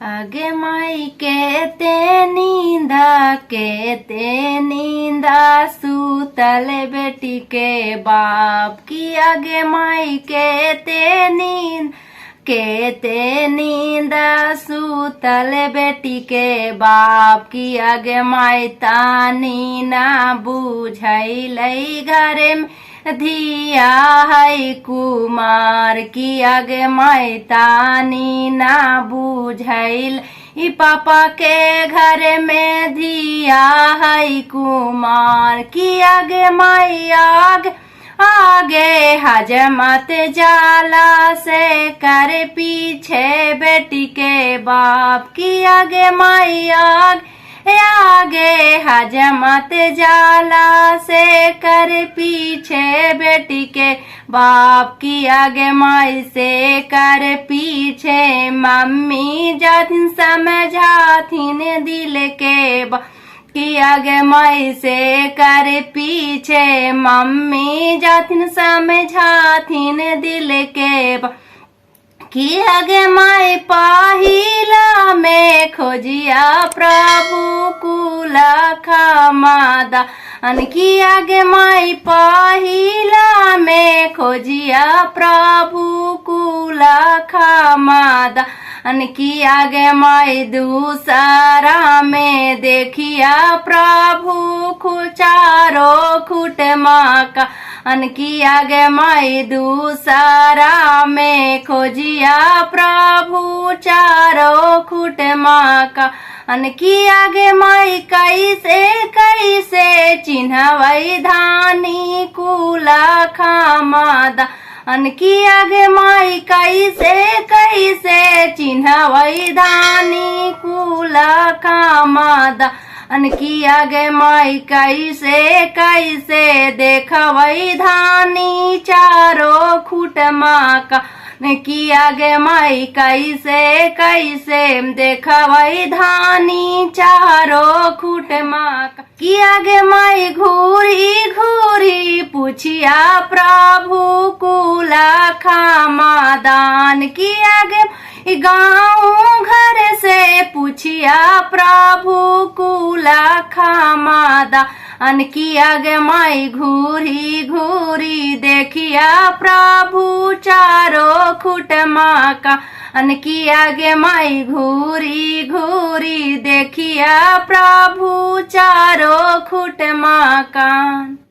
आगे माई केते नींदा सूतल बेटी के बाप की। आगे माई केते नींदा सूतल बेटी के बाप की। आगे माई तानी ना बुझैल घरे में धिया है कुमार की। आगे माई तानी ना बुझैल ई पापा के घर में धिया है कुमार की। आगे माई आगे हजमत जाला से कर पीछे बेटी के बाप की। आगे माई आगे हजमत जाला से कर पीछे बेटी के बाप की। आगे माई से कर पीछे मम्मी जाथिन समझाथिन दिल के बाप की। आगे माई से कर पीछे मम्मी जाथिन समझाथिन दिल के बाप की। आगे माई पहिला में खोजिया प्रभु कुला खमादा की। आगे माई पहिला में खोजिया प्रभु कुला खमादा की। आगे माई दूसरा में देखिया प्रभु चारो खुट माका की। आगे माई दूसरा में खोजिया प्रभु चारो खुट माका की। आगे माई कैसे चिन्हवई धानी कुला खमादा की। आगे माई कैसे चिन्हवई धानी कुला खमादा की। आगे माई कैसे देखवई धानी चारो खुट माका की। आगे माई कैसे देखवई धानी चारो खुट माका की। आगे माई घूरी पूछिया प्रभु कुला खमादान की। आगे गाँव घर से पूछिया प्रभु कुला खमादान की। आगे माई घूरी देखिया प्रभु चारो खुट माका की। आगे माई घूरी देखिया प्रभु चारो खुट माका।